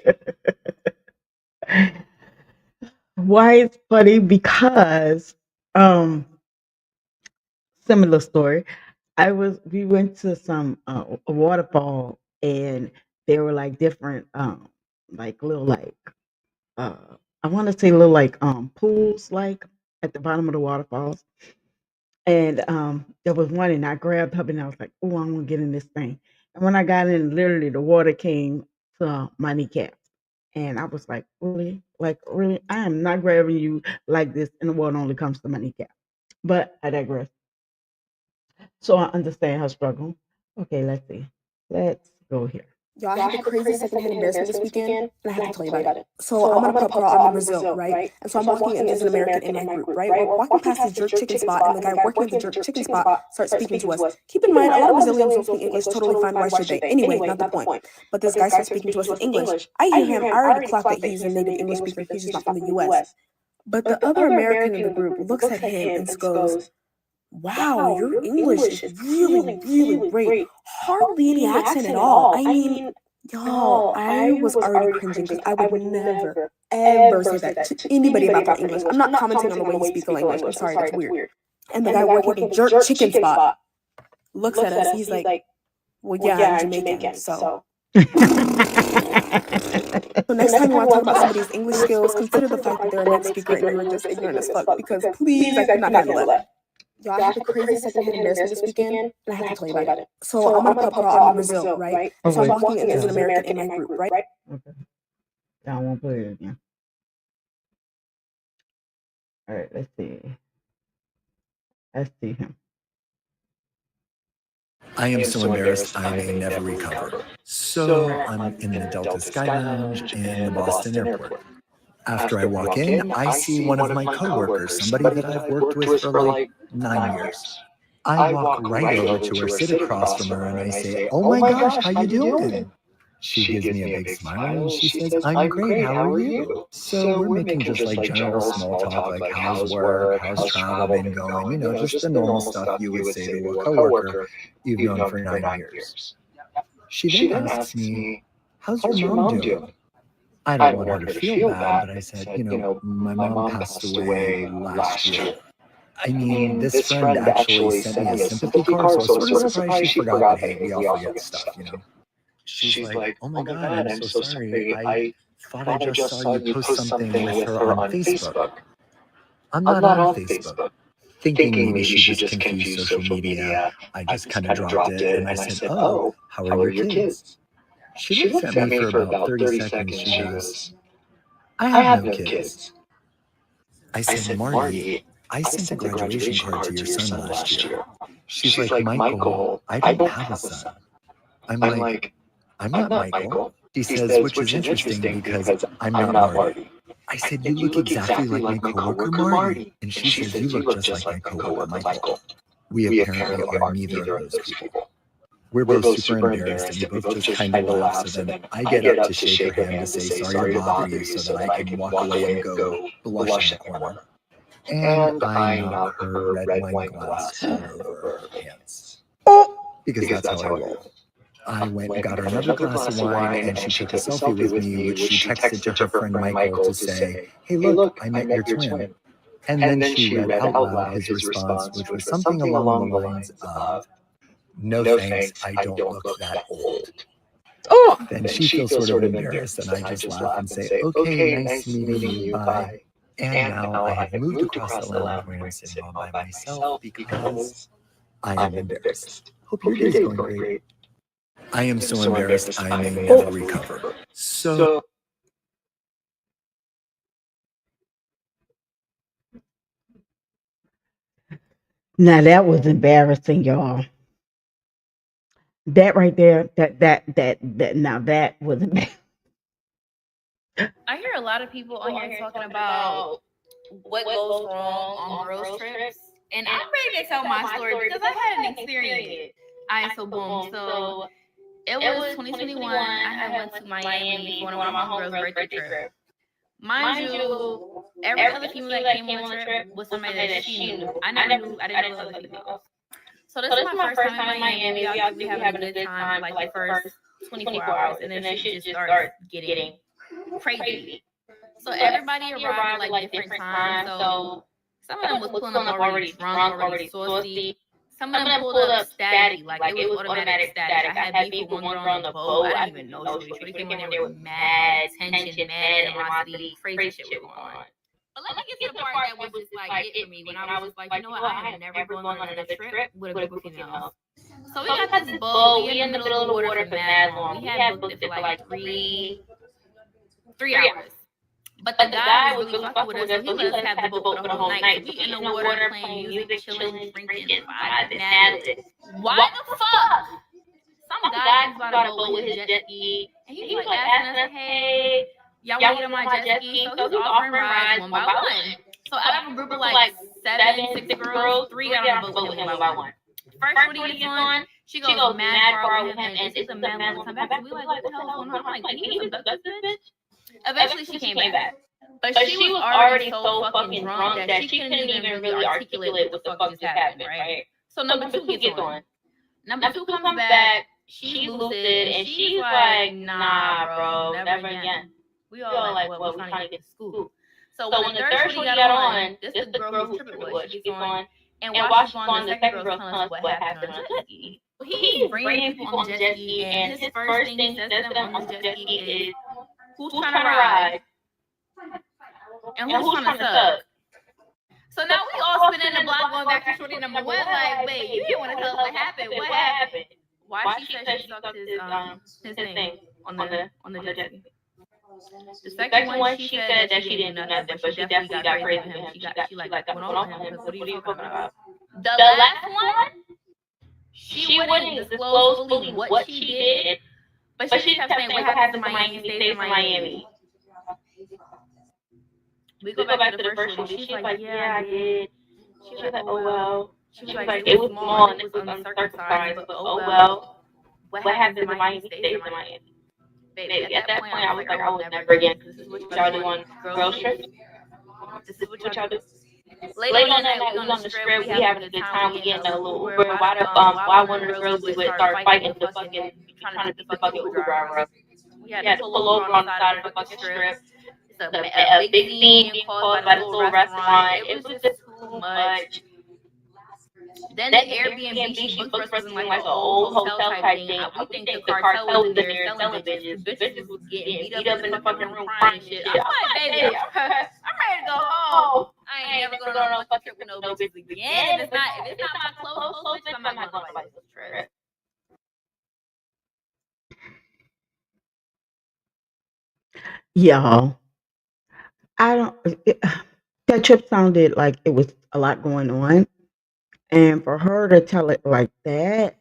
S1: Why it's funny? Because similar story. We went to some a waterfall, and there were like different like little uh I want to say little like pools like at the bottom of the waterfalls. And there was one, and I grabbed her, and I was like, "Oh, I'm gonna get in this thing." And when I got in, literally the water came to my kneecaps, and I was like, "Really? Like really? I am not grabbing you like this, and the water only comes to my kneecap." But I digress. So I understand her struggle. Okay, let's see. Let's go here.
S4: Y'all, I had the crazy secondhand embarrassment this weekend, and I have to tell you about it. So I'm on a pub crawl. I'm in Brazil, right? And so I'm walking, and there's an American in my group, right? We're walking past this jerk chicken spot, and the guy working at the jerk chicken spot starts speaking to us. Keep in mind, a lot of Brazilians don't speak English. Totally fine. Why should they? Anyway, not the point. But this guy starts speaking to us in English. I hear him. I already clocked that he's a native English speaker. He's just not from the U.S. But the other American in the group looks at him and goes, "Wow, your English is really, really great. Hardly any accent at all. I mean, y'all, I was already cringing because I would never, ever say that to anybody about their English. I'm not commenting on the way you speak the language. I'm sorry, that's weird." And the guy working the jerk chicken spot looks at us. He's like, "Well, yeah, I'm Jamaican, so." So next time you want to talk about somebody's English skills, consider the fact that they're a native speaker and you were just ignorant as fuck, because please, I could not handle that. Y'all, I had the crazy secondhand embarrassment this weekend, and I have to tell you about it. So I'm on a pub crawl. I'm in Brazil, right? So I'm walking, and there's an American in my group, right?
S1: Okay. I won't put it again. All right, let's see. Let's see him.
S7: I am so embarrassed I may never recover. So I'm in the Delta Sky Lounge in the Boston airport. After I walk in, I see one of my coworkers, somebody that I've worked with for like 9 years. I walk right over to her, sit across from her, and I say, "Oh my gosh, how you doing?" She gives me a big smile and she says, "I'm great, how are you?" So we're making just like general small talk, like how's work, how's travel been going, you know, just the normal stuff you would say to a coworker you've known for 9 years. She then asks me, "How's your mom doing?" I don't want her to feel bad, but I said, my mom passed away last year. I mean, this friend actually sent me a sympathy card, so I was sort of surprised she forgot that, hey, we all forget stuff. She's like, "Oh my God, I'm so sorry. I thought I just saw you post something with her on Facebook." I'm not on Facebook. Thinking maybe she just confused social media, I just kind of dropped it and I said, "Oh, how are your kids?" She looks at me for about 30 seconds. She goes, "I have no kids." I said, "Marty, I sent a graduation card to your son last year." She's like, "Michael, I don't have a son." I'm like, "I'm not Michael." She says, which is interesting because I'm not Marty. I said, "You look exactly like my coworker Marty." And she says, "You look just like my coworker Michael." We apparently are neither of those people. We're both super embarrassed and we both just kind of laugh. So then I get up to shake her hand to say sorry to bother you so that I can walk away and go blush in the corner. And I knock her red wine glass all over her pants. Because that's how I roll. I went and got her another glass of wine and she took a selfie with me, which she texted to her friend Michael to say, "Hey, look, I met your twin." And then she read out loud his response, which was something along the lines of, "No thanks, I don't look that old."
S1: Oh,
S7: Then she feels sort of embarrassed and I just laugh and say, "Okay, nice meeting you, bye." And now I have moved across the lounge where I'm sitting all by myself because I am embarrassed. Hope your day's going great. I am so embarrassed I may never recover. So
S1: now that was embarrassing, y'all. That right there, that now that was embarrassing.
S8: I hear a lot of people on here talking about what goes wrong on girls' trips. And I'm ready to tell my story because I had an experience. Alright, so boom. So it was 2021. I had went to Miami for one of my homegirls' birthday trip. Mind you, every other female that came on the trip was somebody that she knew. I didn't know those other females. So this is my first time in Miami. We having a good time for like the first 24 hours, and then she just starts getting crazy. So everybody arrived at like different times. So some of them was pulling up already drunk, already saucy. Some of them pulled up static, like it was automatic static. I had beef with one girl on the boat. I didn't even know she came in there with mad tension, mad animosity, crazy shit was going on. But let me get to the part that was just like it for me when I was like, you know what, I am never going on another trip with a group of females. So we got this boat. We in the middle of the water for mad long. We had booked it for like 3 hours. But the guy was really fucking with us, so he let us have the boat for the whole night. So we in the water playing music, chilling, drinking, vibing, mad lit. Why the fuck? some guy comes about a boat with his jet ski, and he's like asking us, hey, y'all want to get on my jet ski? So he's offering rides one by one. So out of a group of like 6 girls, 3 got on the boat with him one by one. First, when he gets on, she goes mad far with him, and it's a mad long time back. So we like, what the hell is going on? I'm like, did he just abduct this bitch? Eventually, she came back. But she was already so fucking drunk that she couldn't even really articulate what the fuck just happened, right? So number 2 gets on. Number 2 comes back. She's lucid, and she's like, nah, bro, never again. We all like, well, we're trying to get to school. So when the third shorty got on, this is the girl who's tripping with. She gets on, and while she's on, the second girl's telling us what happened on jet ski. He's bringing people on jet ski, and his first thing he says to them on the jet ski is, who's trying to ride? And who's trying to suck? So now we all spinning the block going back to shorty number 1, like, wait, you didn't want to tell us what happened. What happened? Why she said she sucked his thing on the jet ski. The second one, she said that she didn't do nothing, but she definitely got crazy with him. She like went off on him, because what are you talking about? The last one, she wouldn't disclose fully what she did, but she kept saying what happened to Miami stays in Miami. We go back to the first one. She's like, yeah, I did. She's like, oh well. She was like, it was small and it was uncircumcised, but oh well. What happened to Miami stays in Miami. Baby, at that point, I was like, I will never again. This is what y'all do on girls trip. This is what y'all do. Later on that night, we on the strip. We having a good time. We getting a little Uber. Why one of the girls we would start fighting the fucking, trying to get the fucking Uber driver up. We had to pull over on the side of the fucking strip. It's a big scene being caused by this little restaurant. It was just too much. Then the Airbnb she booked for us was like an old hotel type thing. We think the cartel was in there selling bitches. Bitches was getting beat up in the fucking room crying and shit. I'm like, baby, I'm ready to go home. I ain't never going on no fucking trip with no bitches again. If it's not my close bitch, I'm not going on nobody's trip.
S1: Y'all, that trip sounded like it was a lot going on. And for her to tell it like that,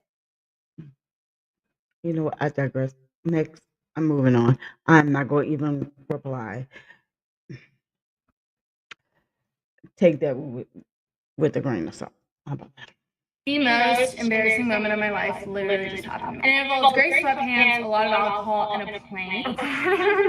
S1: you know what? I digress. Next, I'm moving on. I'm not going to even reply. Take that with a grain of salt. How about that?
S5: The most embarrassing moment of my life literally just happened. And it involves gray sweatpants, a lot of alcohol, and a plane.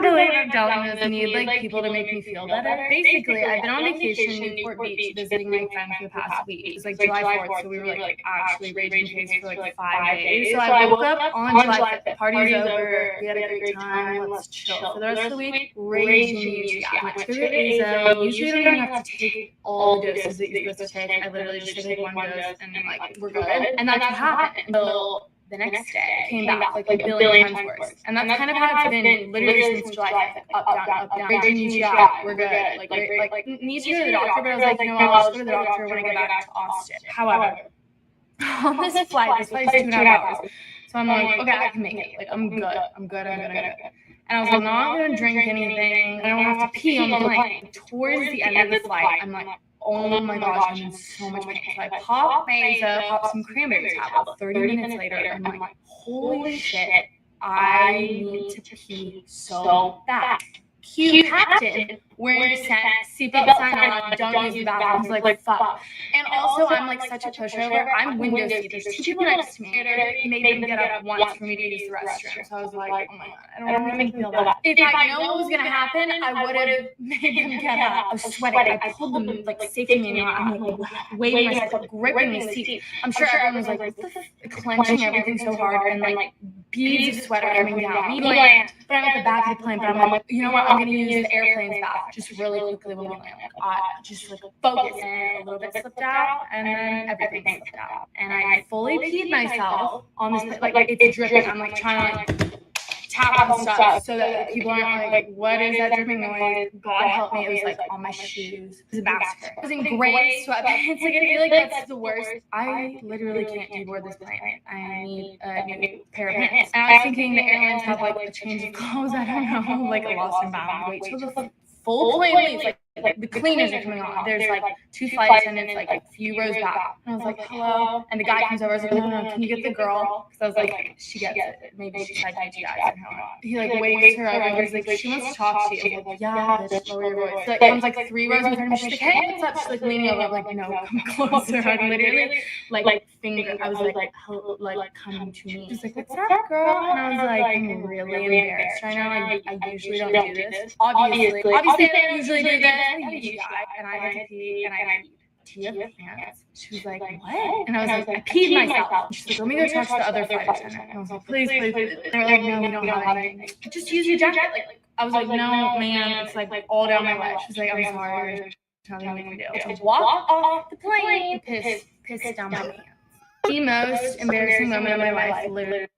S5: Really, I'm telling this, I need like people to make me feel better. Basically, I've been on vacation in Newport Beach visiting my friend for the past week. It was like July 4th, so we were like actually raging case for like 5 days. So I woke up on July 5th, party's over, we had a great time, let's chill. For the rest of the week, raging UTI. Went to the AZO. Usually you don't even have to take all the doses that you're supposed to take. I literally just take 1 dose and then like we're good. And that's what happened until the next day. It came back like a billion times worse. And that's kind of how it's been literally since July 5th. Up, down. Raging UTI, we're good. Like need to go to the doctor, but I was like, no, I'll just go to the doctor when I get back to Austin. However, on this flight is 2.5 hours. So I'm like, okay, I can make it. Like, I'm good. And I was like, no, I'm going to drink anything. I don't have to pee on the plane. Towards the end of the flight, I'm like, oh my gosh, I'm in so much pain. So I pop Mesa, pop some cranberry tablets. 30 minutes later, I'm like, holy shit, I need to pee so bad. Cue captain wearing your seatbelt sign on, don't use the bathroom. I was like, fuck. And also, I'm like such a pushover. I'm window seat. There's 2 people next to me. It made them get up once for me to use the restroom. So I was like, oh my god, I don't want to make them feel bad. If I know what was gonna happen, I would have made them get up. I was sweating. I pulled them like safety manual. I'm like waving myself, gripping the seat. I'm sure everyone was like, what the f-? Clenching everything so hard and like beads of sweat are coming down. Me land, but I'm at the back of the plane. But I'm like, you know what? I'm gonna use the airplane's bathroom just really quickly when we land. I just like focus and a little bit slipped out, and then everything slipped out, and I fully peed myself on this like it's dripping. I'm like trying to like tap on stuff so that people aren't like, what is that dripping noise? God help me, it was like on my shoes. It was a massacre. I was in gray sweatpants. Like I feel like that's the worst. I literally can't deboard this plane. I need a new pair of pants. And I was thinking the airlines have like a change of clothes. I don't know, like a lost and found. Wait till the full plane leaves. Like the cleaners are coming on. There's like 2 flight attendants, like a few rows back. And I was like, hello. And the guy comes over. I was like, no, can you get the girl? Because I was like, she gets it. Maybe she's like, you guys. He like waves her over. He's like, she wants to talk to you. I was like, yeah, bitch, lower your voice. So it comes like 3 rows in front of me. She's like, hey, what's up? She's like leaning over. I'm like, no, come closer. I'm literally like finger. I was like come to me. She's like, what's up, girl? And I was like, I'm really embarrassed right now. I usually don't do this. Obviously, I don't usually do this. I'm a huge guy, and I had to pee, and I do you have pants? She was like, what? And I was like, I peed myself. She's like, let me go talk to the other flight attendant. And I was like, please. They were like, no, we don't have anything. Just use your jacket. Like, I was like, no, man, it's like all down my leg. She's like, I'm sorry. There's nothing we can do. So walk off the plane and piss down my pants. The most embarrassing moment of my life, literally.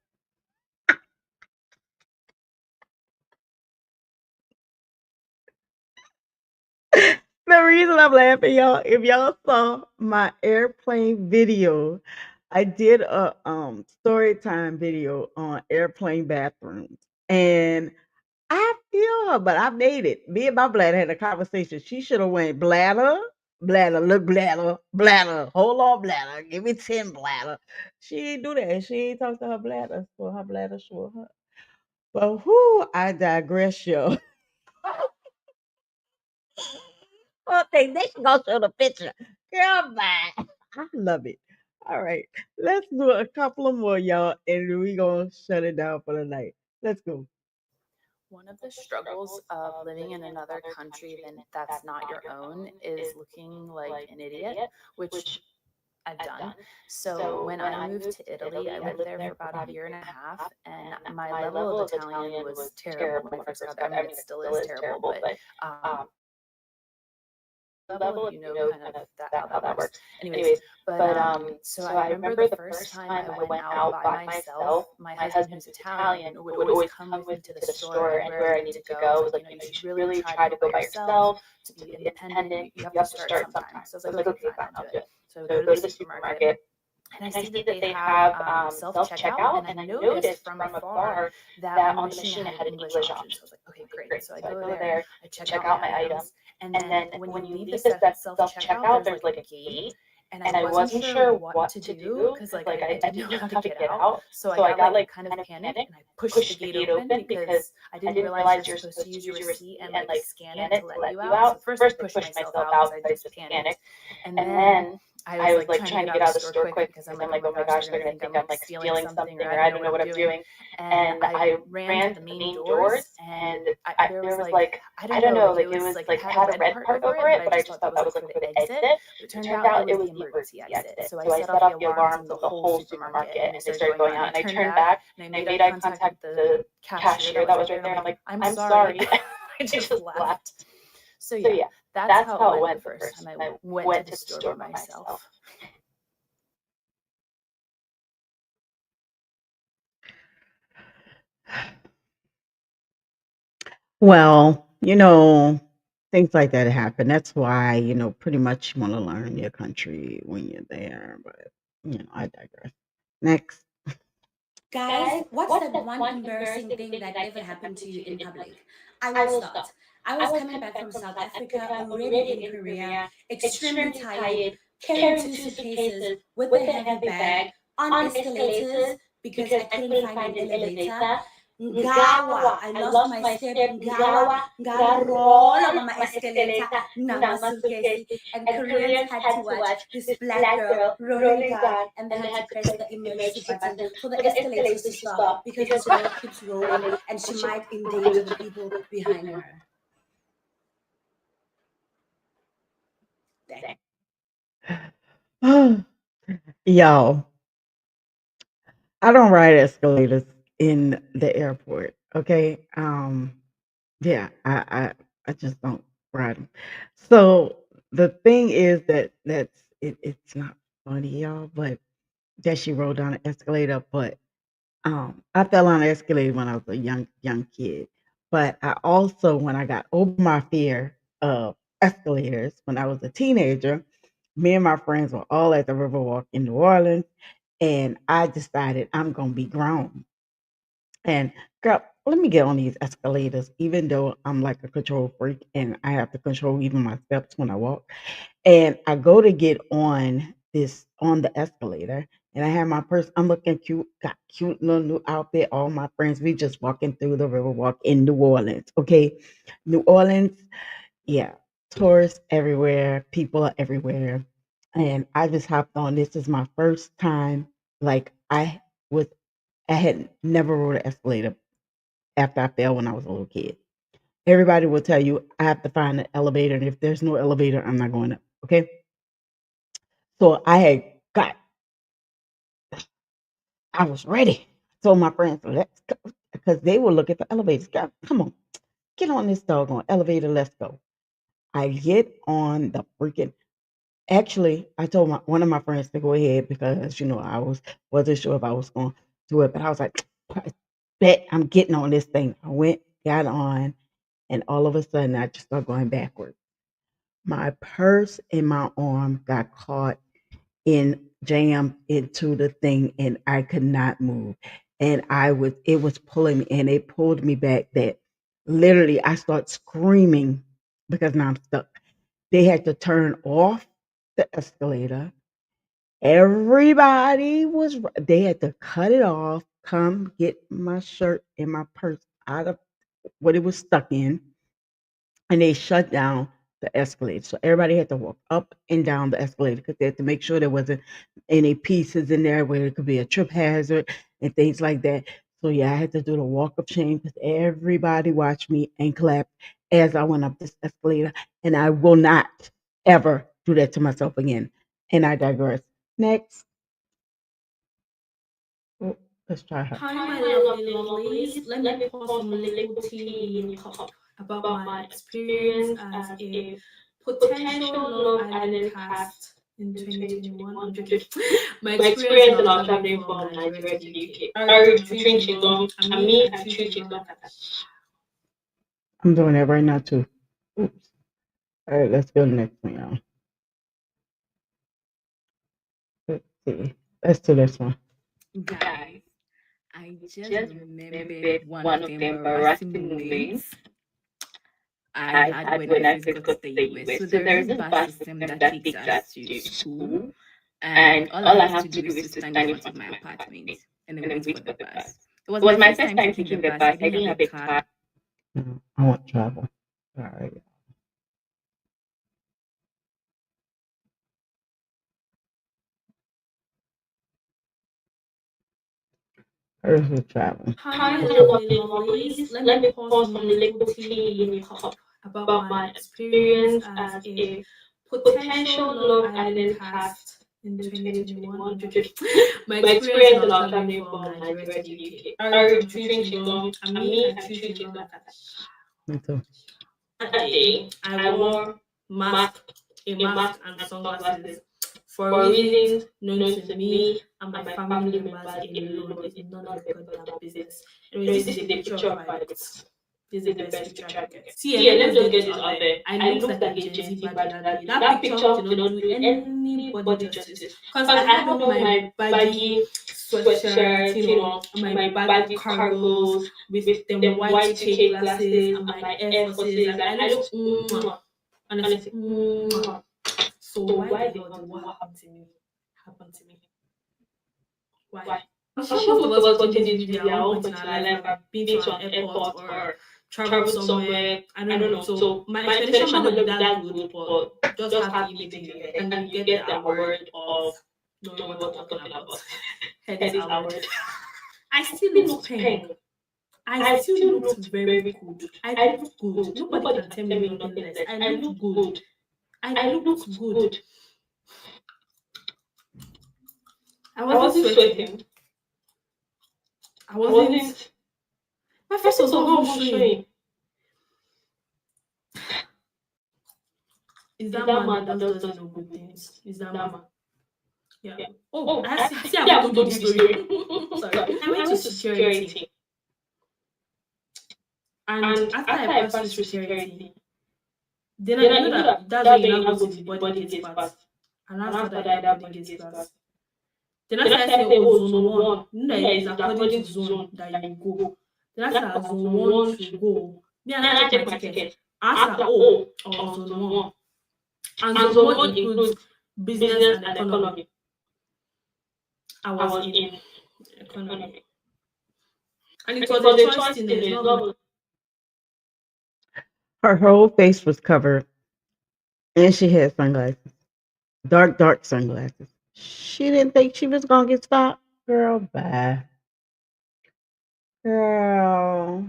S1: The reason I'm laughing, y'all, if y'all saw my airplane video, I did a story time video on airplane bathrooms. And I feel her, but I made it. Me and my bladder had a conversation. She should have went bladder, look bladder, hold on bladder, give me 10 bladder. She ain't do that. She ain't talk to her bladder, so her bladder show her. But whoo, I digress, yo. Okay, they should go show the picture. Girl, bye. I love it. All right, let's do a couple of more, y'all, and then we gonna shut it down for the night. Let's go.
S9: One of the struggles of living in another country that's not your own is looking like an idiot, which I've done. So when I moved to Italy, I lived there for about a year and a half, and my level of Italian was terrible when I first got there. I mean, it still is terrible, but level of kind of how that works. Anyways, so I remember the first time I went out by myself. My husband, who's Italian, would always come with me to the store and where I needed to go. Was like, you should really try to go by yourself to be independent. You have to start sometime. So I was like, okay, fine, I'll do it. So I go to the supermarket. And I see that they have self-checkout, and I noticed from afar that on the machine I had an English option. So I was like, okay, great. So I go there, I check out my items, and then when you leave the self-checkout, there's like a gate, and I wasn't sure what to do because like I didn't know how to get out. So I got like kind of panicked, and I pushed the gate open because I didn't realize you're supposed to use your receipt and like scan it to let you out. So first I pushed myself out because I just panicked, and then I was like trying to get out of the store quick because I'm like, oh my gosh, they're gonna think I'm like stealing something or I don't know what I'm doing. And I ran to the main doors, and there was like, I don't know, like it was like had a red part over it, but I just thought that was like the exit. It turned out it was the emergency exit. So I set off the alarms of the whole supermarket, and they started going out. And I turned back and I made eye contact with the cashier that was right there. And I'm like, I'm sorry. I just left. So yeah, that's how it went the first time I went to the store by myself.
S1: Well, things like that happen. That's why, pretty much you want to learn your country when you're there. But, I digress. Next.
S10: Guys, what's that one embarrassing thing that ever happened to you in public? I will start. I was coming back from South Africa, already in Korea, extremely tired, carrying 2 suitcases with a heavy bag on escalators because I couldn't find an elevator. Ngawa, I lost my step. Ngawa, roll on my escalator, nama suitcase, and Koreans had to watch this black girl rolling down, and they had to press the emergency button for the escalators to stop because the girl keeps rolling and she might endanger the people behind her.
S1: Y'all, I don't ride escalators in the airport. Okay. Yeah, I just don't ride them. So the thing is it's not funny, y'all, but that she rolled down the escalator. But I fell on the escalator when I was a young kid. But I also, when I got over my fear of escalators when I was a teenager, me and my friends were all at the Riverwalk in New Orleans, and I decided I'm gonna be grown. And girl, let me get on these escalators, even though I'm like a control freak and I have to control even my steps when I walk. And I go to get on the escalator, and I have my purse. I'm looking cute, got cute little new outfit. All my friends, we just walking through the river walk in New Orleans. Okay. New Orleans, yeah. Tourists everywhere, people are everywhere. And I just hopped on. This is my first time. Like was I had never rode an escalator after I fell when I was a little kid. Everybody will tell you I have to find an elevator, and if there's no elevator, I'm not going up. Okay. So I was ready. Told my friends, let's go. Because they were looking for elevators. God, come on, get on this doggone elevator. Let's go. I get on the freaking. Actually, I told one of my friends to go ahead because I wasn't sure if I was going to do it, but I was like, I bet I'm getting on this thing. I went, got on, and all of a sudden I just started going backwards. My purse and my arm got caught jammed into the thing, and I could not move. And it was pulling me, and it pulled me back that literally I start screaming because now I'm stuck. They had to turn off the escalator. They had to cut it off, come get my shirt and my purse out of what it was stuck in, and they shut down the escalator. So everybody had to walk up and down the escalator because they had to make sure there wasn't any pieces in there where it could be a trip hazard and things like that. So yeah, I had to do the walk of shame because everybody watched me and clapped as I went up this escalator, and I will not ever do that to myself again. And I digress. Next. Oh, let's try her.
S11: Hi, my lovely lovelies. Let me pour some liquid tea in your cup about my experience as a potential Love Island cast in 2021. I'm joking. My experience about traveling from Nigeria to the UK. Are you drinking long? And me, I choose long.
S1: I'm doing that right now too. Oops. All right, let's go to the next one, y'all. Let's see. Let's do this one.
S12: Guys, I just remembered one of the embarrassing moments I had when I first got to the US. So there is this bus system that takes us to school, and all I have to do is to stand in front of my apartment and then wait for the bus. It was my first time taking the bus. I didn't have a car.
S1: I want travel. All right. Hers will travel.
S11: Hi, my lovely lovelies. Let me pour some liquid tea in your cup about my experience as a potential Love Island cast in 2021. I'm joking. My experience about traveling from Nigeria to the UK. Are you drinking long? And me, I choose long.
S1: Me too.
S11: That day, I wore a mask and sunglasses for reasons known to me and my family members alone. It's none of your goddamn business. Anyways, this is a picture of my This is the best picture I can get. See, let me just get this out there. I looked like a Gen Z back that day. That picture did not do anybody justice. Because I had on my baggy sweatshirt, and my baggy cargos with them white shade glasses and my Air Forces. And I looked, honestly, So why the hell did what happened to me happen to me? Why? Most of us watching this video at one point in our life have been to an airport or traveled somewhere. I don't know. So my explanation might not be that good, but just have the image in your head, and then you get the award of knowing what I'm talking about. Head is award. I still look pink. I still look very good. I look good. Nobody can tell me nothing less. I look good. I looked good. I wasn't sweating. I wasn't. My face was not showing. Is that man that doesn't know good things? Is that man? Yeah. Oh, I see. I want to do this story. Sorry. I went to security. And after I passed through security, then I know that that's when you now go to the body gate part. And after that body gate part. Then I started saying, oh, zone 1. No, it's according to zone that you go. That's a zone 1 to go. Me and I check my ticket. After oh, or zone 1. And zone 1 includes business and economy. I was in economy. And it was a choice thing. It's not
S1: Her whole face was covered, and she had sunglasses, dark sunglasses. She didn't think she was gonna get stopped. Girl, bye. Girl.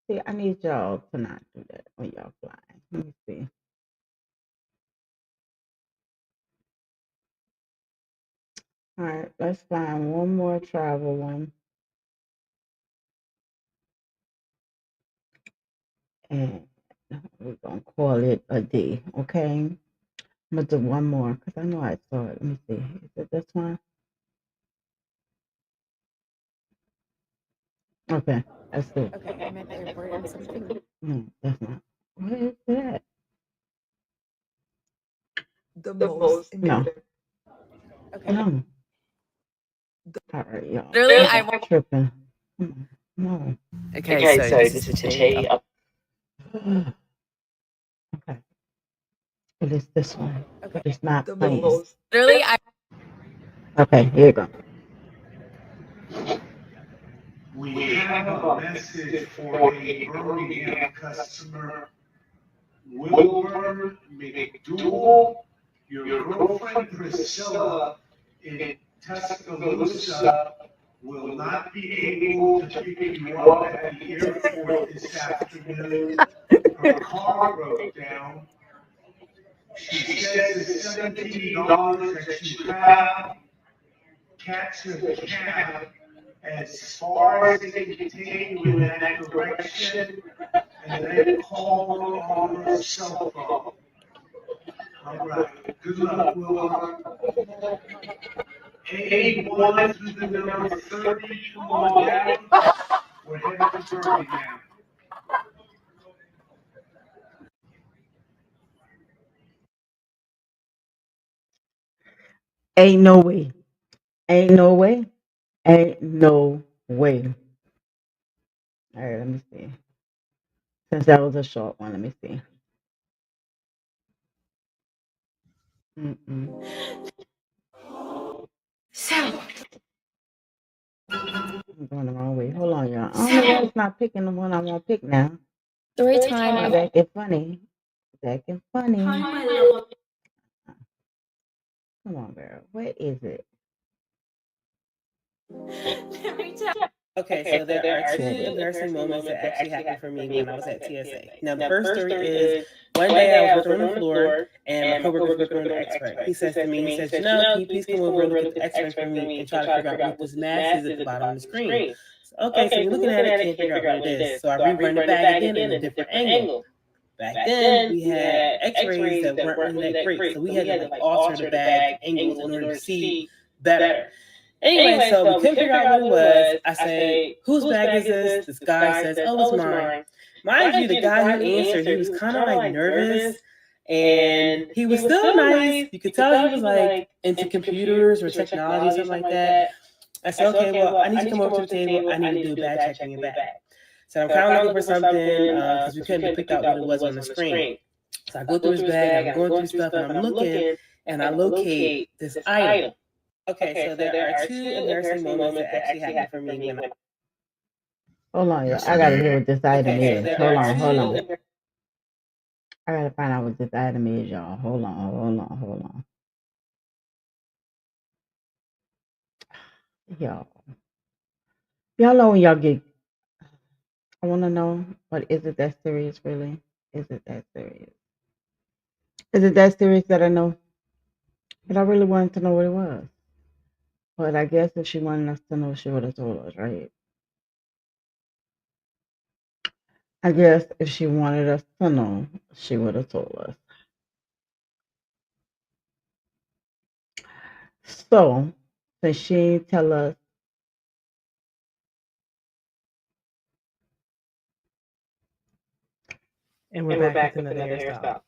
S1: See, I need y'all to not do that when y'all flying. Let me see. All right, let's find one more travel one. And we're gonna call it a day, okay? I'm gonna do one more because I know I saw it. Let me see. Is it this one? Okay, that's it.
S9: Okay, I'm at the airport and something.
S1: No, that's not. What is that?
S13: The most
S1: No.
S9: Okay.
S1: No. All right, y'all.
S8: Literally,
S1: I'm tripping. Come on. No.
S13: Okay, so this is today.
S1: Okay. It is this one.
S9: Okay.
S1: It's not
S13: The
S1: plain.
S13: most.
S8: literally,
S1: Okay, here you go.
S14: We have a message for a Birmingham customer. Wilbur McDougal, your girlfriend Priscilla in Tuscaloosa will not be able to pick you up at the airport this afternoon. Her car broke down. She says the $17 that you have, catch a cab as far as they can take you in that direction, and then call her on her cell phone. All right. Good luck, Wilbur. 81 through the number 30. Come on down. We're headed to Birmingham.
S1: Ain't no way. Ain't no way. Ain't no way. All right, let me see. Since that was a short one, let me see.
S10: So,
S1: I'm going the wrong way. Hold on, y'all. I don't know why it's not picking the one I want to pick now.
S10: story time.
S1: It's acting funny. It's acting funny.
S11: Hi, my love.
S1: Come on, girl. What is it?
S6: Okay, so there are two embarrassing moments that actually happened for me when I was at TSA. Now, the first story is one day I was working on the floor and my coworker was working on the X-ray. He says to me, Janelle, can you please come over and look at the X-ray for me and try to figure out what this mass is at the bottom of the screen? So, okay, so you're looking at it, can't figure out what it is. So I rerun the bag again in a different angle. Back then, we had X-rays that weren't really that great, so we had to like alter the bag angles in order to see better. Anyway, so we couldn't figure out what it was. I say, whose bag is this? This guy says, oh, it's mine. Mind you, the guy who answered, he was kind of like nervous, and he was still nice. You could tell he was like into computers or technology, something like that. I said, okay, well, I need to come over to the table. I need to do a bag check on your bag. So I'm kind of looking for something because we couldn't pick out what it was on the screen. So I go through his bag, I'm going through stuff, and I'm looking, and I locate this item. Okay, so there are two embarrassing moments that actually happened for me when
S1: Hold on, y'all. I gotta hear what this item
S6: Okay,
S1: is.
S6: so
S1: Hold
S6: there
S1: on,
S6: are
S1: hold
S6: two
S1: on. I gotta find out what this item is, y'all. Hold on. Y'all know when y'all get. I want to know, but is it that serious, really? Is it that serious? Is it that serious that I know? But I really wanted to know what it was. But I guess if she wanted us to know, she would have told us, right? I guess if she wanted us to know, she would have told us. So, since she ain't tell us,
S15: And we're back with another hairstyle.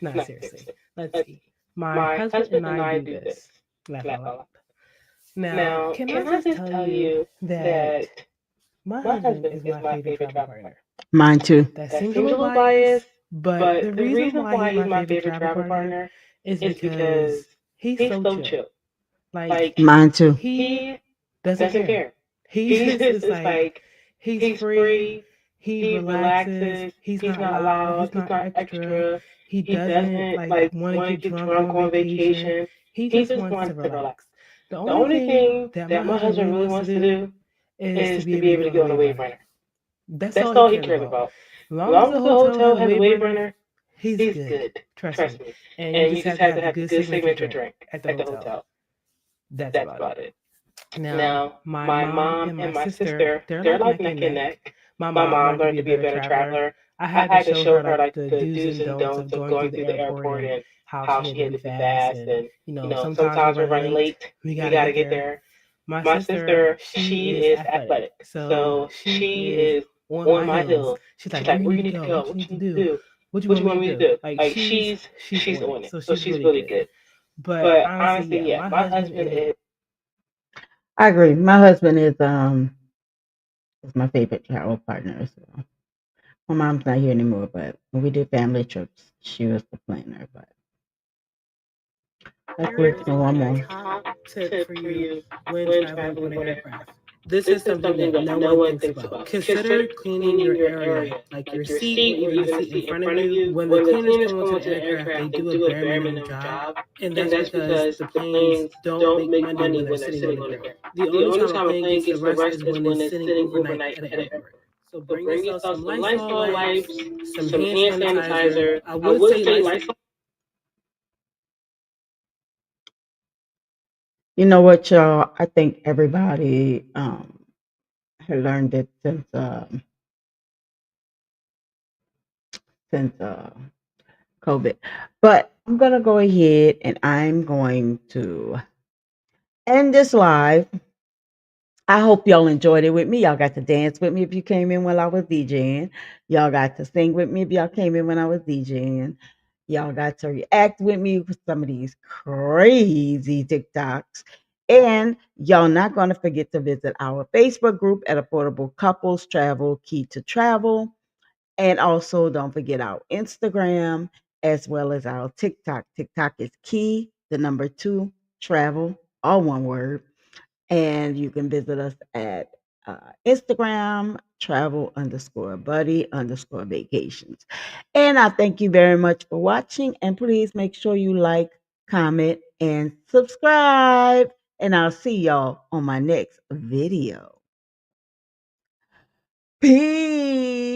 S15: No, seriously. Let's see. My husband and I do this. Laugh out loud. Now, can I just tell you that My husband is my favorite travel partner.
S1: Mine too.
S15: That seems a little biased, but the reason why he's my favorite travel partner is because he's so chill. Like
S1: Mine too.
S15: he doesn't care. He just is like he's free. He relaxes. He's not loud. He's not extra. He doesn't like want to get drunk on vacation. He just wants to relax. The only thing that my husband really wants to do is to be able to get on a wave runner. That's all he cares about. As long as the hotel has a wave runner, he's good. Trust me. And you just have to have a good signature drink at the hotel. That's about it. Now, my mom and my sister, they're like neck and neck. My mom learned to be a better traveler. I had to show her like the do's and don'ts of going through the airport and how she had to be fast. And, sometimes we're running late. We got to get there. My sister, she is athletic. So she is on my heels. She's like, where you need to go? What you need to do? What you want me to do? Like, she's on it. So she's really good. But honestly, yeah, my husband is.
S1: I agree. My husband is my favorite travel partner. So my mom's not here anymore, but when we did family trips, she was the planner. But let's listen to one more.
S15: Tip for you when traveling on an aircraft. This is something that no one thinks about. Consider cleaning your area, like your seat or even the seat in front of you. When the cleaners come onto the aircraft, they do a bare minimum job, and that's because the planes don't make money when they're sitting on the ground. The only time a plane gets the rest is when it's sitting overnight at an airport. So bring yourself some Lysol wipes, some hand sanitizer. I would say Lysol.
S1: You know what, y'all? I think everybody had learned it since COVID. But I'm gonna go ahead and I'm going to end this live. I hope y'all enjoyed it with me. Y'all got to dance with me if you came in while I was DJing. Y'all got to sing with me if y'all came in when I was DJing. Y'all got to react with me with some of these crazy TikToks. And y'all not going to forget to visit our Facebook group at Affordable Couples Travel Key to Travel. And also don't forget our Instagram as well as our TikTok. TikTok is key, the number 2, travel, all one word. And you can visit us at Instagram, travel_buddy_vacations. And I thank you very much for watching. And please make sure you like, comment, and subscribe. And I'll see y'all on my next video. Peace.